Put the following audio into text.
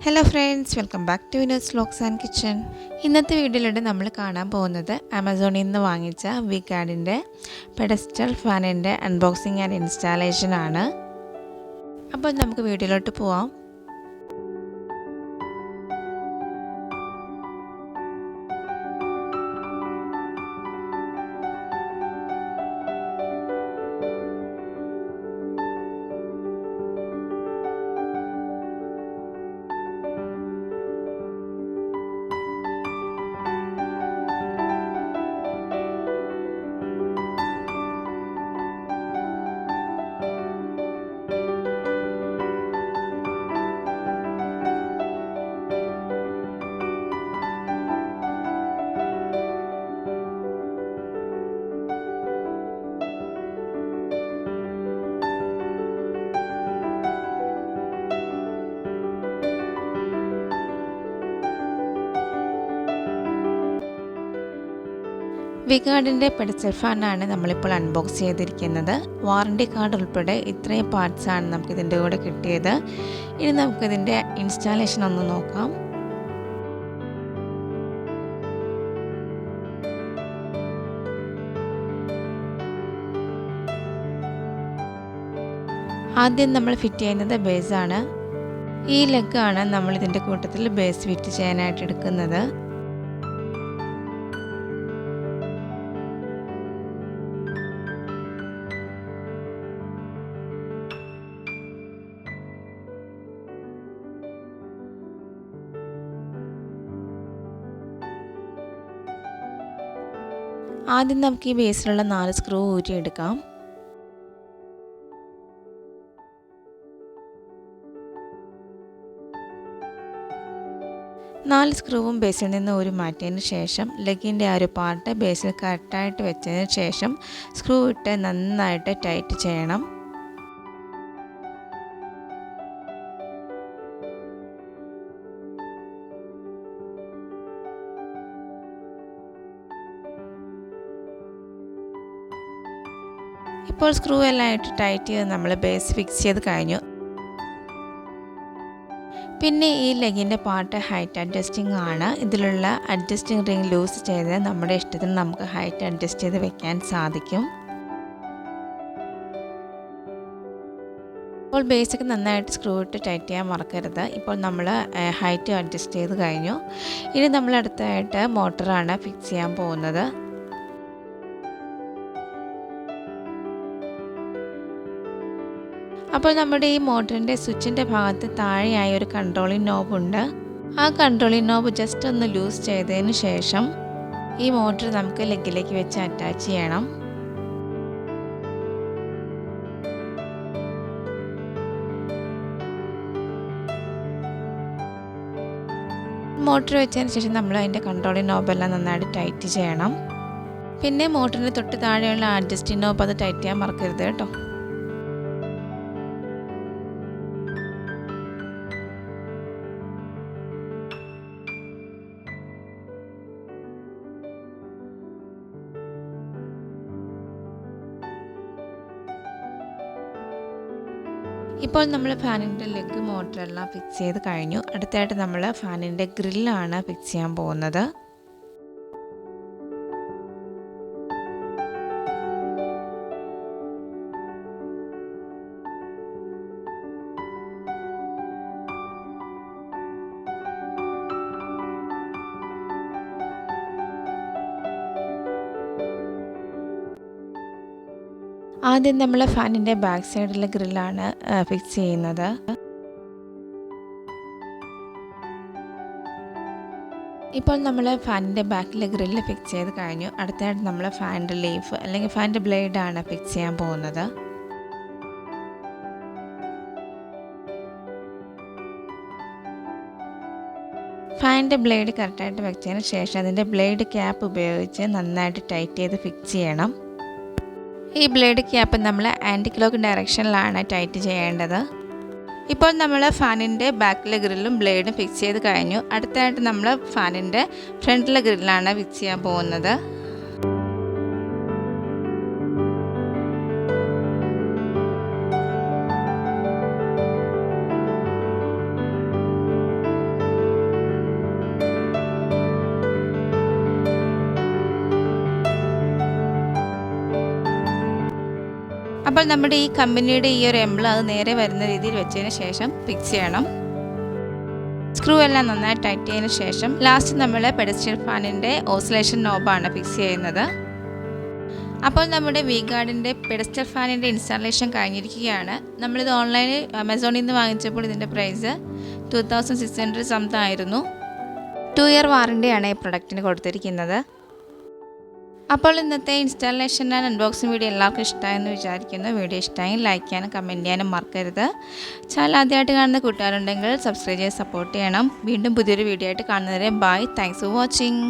Hello friends, welcome back to Vino's vlogs and kitchen. ഇന്നത്തെ വീഡിയോയിലൂടെ നമ്മൾ കാണാൻ പോകുന്നത് ആമസോണിൽ നിന്ന് വാങ്ങിച്ച വിഗാർഡിൻ്റെ പെഡസ്റ്റൽ ഫാനിൻ്റെ അൺബോക്സിങ് ആൻഡ് ഇൻസ്റ്റാളേഷൻ ആണ്. അപ്പോൾ നമുക്ക് വീഡിയോയിലോട്ട് പോവാം. വിഗാർഡിൻ്റെ പെഡസ്റ്റൽ ഫാനാണ് നമ്മളിപ്പോൾ അൺബോക്സ് ചെയ്തിരിക്കുന്നത്. വാറണ്ടി കാർഡ് ഉൾപ്പെടെ ഇത്രയും പാർട്സാണ് നമുക്കിതിൻ്റെ കൂടെ കിട്ടിയത്. ഇനി നമുക്കിതിൻ്റെ ഇൻസ്റ്റാളേഷൻ ഒന്ന് നോക്കാം. ആദ്യം നമ്മൾ ഫിറ്റ് ചെയ്യുന്നത് ബേസാണ്. ഈ ലെഗാണ് നമ്മൾ ഇതിൻ്റെ കൂട്ടത്തിൽ ബേസ് ഫിറ്റ് ചെയ്യാനായിട്ട് എടുക്കുന്നത്. ആദ്യം നമുക്ക് ഈ ബേസിലുള്ള 4 സ്ക്രൂ ഊരിയെടുക്കാം. നാല് സ്ക്രൂവും ബേസിൽ നിന്ന് ഊരി മാറ്റിയതിന് ശേഷം ലെഗിൻ്റെ ആ ഒരു പാർട്ട് ബേസിൽ കറക്റ്റായിട്ട് വെച്ചതിന് ശേഷം സ്ക്രൂ ഇട്ട് നന്നായിട്ട് ടൈറ്റ് ചെയ്യണം. ഇപ്പോൾ സ്ക്രൂ എല്ലാം ആയിട്ട് ടൈറ്റ് ചെയ്ത് നമ്മൾ ബേസ് ഫിക്സ് ചെയ്ത് കഴിഞ്ഞു. പിന്നെ ഈ ലെഗിൻ്റെ പാർട്ട് ഹൈറ്റ് അഡ്ജസ്റ്റിംഗ് ആണ്. ഇതിലുള്ള അഡ്ജസ്റ്റിംഗ് റിംഗ് ലൂസ് ചെയ്ത് നമ്മുടെ ഇഷ്ടത്തിന് നമുക്ക് ഹൈറ്റ് അഡ്ജസ്റ്റ് ചെയ്ത് വെക്കാൻ സാധിക്കും. ഇപ്പോൾ ബേസിക്ക് നന്നായിട്ട് സ്ക്രൂ ഇട്ട് ടൈറ്റ് ചെയ്യാൻ മറക്കരുത്. ഇപ്പോൾ നമ്മൾ ഹൈറ്റ് അഡ്ജസ്റ്റ് ചെയ്ത് കഴിഞ്ഞു. ഇനി നമ്മൾ അടുത്തായിട്ട് മോട്ടറാണ് ഫിക്സ് ചെയ്യാൻ പോകുന്നത്. അപ്പോൾ നമ്മുടെ ഈ മോട്ടറിൻ്റെ സ്വിച്ചിൻ്റെ ഭാഗത്ത് താഴെയായി ഒരു കൺട്രോളിംഗ് നോബുണ്ട്. ആ കൺട്രോളിംഗ് നോബ് ജസ്റ്റ് ഒന്ന് ലൂസ് ചെയ്തതിന് ശേഷം ഈ മോട്ടർ നമുക്ക് ലെഗിലേക്ക് വെച്ച് അറ്റാച്ച് ചെയ്യണം. മോട്ടർ വെച്ചതിന് ശേഷം നമ്മൾ അതിൻ്റെ കൺട്രോളിംഗ് നോബെല്ലാം നന്നായിട്ട് ടൈറ്റ് ചെയ്യണം. പിന്നെ മോട്ടറിൻ്റെ തൊട്ട് താഴെയുള്ള അഡ്ജസ്റ്റിംഗ് നോബ് അത് ടൈറ്റ് ചെയ്യാൻ മറക്കരുത് കേട്ടോ. ഇപ്പോൾ നമ്മൾ ഫാനിൻ്റെ ലെഗ് മോട്ടറെല്ലാം ഫിക്സ് ചെയ്ത് കഴിഞ്ഞു. അടുത്തായിട്ട് നമ്മൾ ഫാനിൻ്റെ ഗ്രില്ലാണ് ഫിക്സ് ചെയ്യാൻ പോകുന്നത്. ആദ്യം നമ്മൾ ഫാനിൻ്റെ ബാക്ക് സൈഡിലെ ഗ്രില്ലാണ് ഫിക്സ് ചെയ്യുന്നത്. ഇപ്പോൾ നമ്മൾ ഫാനിൻ്റെ ബാക്കിലെ ഗ്രില്ല് ഫിക്സ് ചെയ്ത് കഴിഞ്ഞു. അടുത്തായിട്ട് നമ്മൾ ഫാനിൻ്റെ ലീഫ് അല്ലെങ്കിൽ ഫാനിൻ്റെ ബ്ലേഡാണ് ഫിക്സ് ചെയ്യാൻ പോകുന്നത്. ഫാനിൻ്റെ ബ്ലേഡ് കറക്റ്റായിട്ട് വെച്ചതിന് ശേഷം അതിൻ്റെ ബ്ലേഡ് ക്യാപ്പ് ഉപയോഗിച്ച് നന്നായിട്ട് ടൈറ്റ് ചെയ്ത് ഫിക്സ് ചെയ്യണം. ഈ ബ്ലേഡ് ക്യാപ്പ് നമ്മൾ ആൻറ്റി ക്ലോക്ക് ഡയറക്ഷനിലാണ് ടൈറ്റ് ചെയ്യേണ്ടത്. ഇപ്പോൾ നമ്മൾ ഫാനിൻ്റെ ബാക്കിലെ ഗ്രില്ലും ബ്ലേഡും ഫിക്സ് ചെയ്ത് കഴിഞ്ഞു. അടുത്തായിട്ട് നമ്മൾ ഫാനിൻ്റെ ഫ്രണ്ടിലെ ഗ്രില്ലാണ് ഫിക്സ് ചെയ്യാൻ പോകുന്നത്. അപ്പോൾ നമ്മുടെ ഈ കമ്പനിയുടെ ഈ ഒരു എംബ്ലം അത് നേരെ വരുന്ന രീതിയിൽ വെച്ചതിന് ശേഷം ഫിക്സ് ചെയ്യണം. സ്ക്രൂ എല്ലാം നന്നായി ടൈറ്റ് ചെയ്തതിന് ശേഷം ലാസ്റ്റ് നമ്മൾ പെഡസ്റ്റൽ ഫാനിൻ്റെ ഓസിലേഷൻ നോബാണ് ഫിക്സ് ചെയ്യുന്നത്. അപ്പോൾ നമ്മുടെ വി ഗാർഡിൻ്റെ പെഡസ്റ്റൽ ഫാനിൻ്റെ ഇൻസ്റ്റാളേഷൻ കഴിഞ്ഞിരിക്കുകയാണ്. നമ്മളിത് ഓൺലൈനിൽ ആമസോണിൽ നിന്ന് വാങ്ങിച്ചപ്പോൾ ഇതിൻ്റെ പ്രൈസ് 2600 സംതിങ് ആയിരുന്നു. 2 ഇയർ വാറണ്ടിയാണ് ഈ പ്രൊഡക്റ്റിന് കൊടുത്തിരിക്കുന്നത്. അപ്പോൾ ഇന്നത്തെ ഇൻസ്റ്റാളേഷൻ ആൻഡ് അൺബോക്സിംഗ് വീഡിയോ എല്ലാവർക്കും ഇഷ്ടമായെന്ന് വിചാരിക്കുന്നു. വീഡിയോ ഇഷ്ടമായി ലൈക്ക് ചെയ്യാനും കമൻറ്റ് ചെയ്യാനും മറക്കരുത്. ചാനൽ ആദ്യമായിട്ട് കാണുന്ന കൂട്ടുകാരുണ്ടെങ്കിൽ സബ്സ്ക്രൈബ് ചെയ്ത് സപ്പോർട്ട് ചെയ്യണം. വീണ്ടും പുതിയൊരു വീഡിയോ ആയിട്ട് കാണുന്നവരെ ബൈ. Thanks for watching.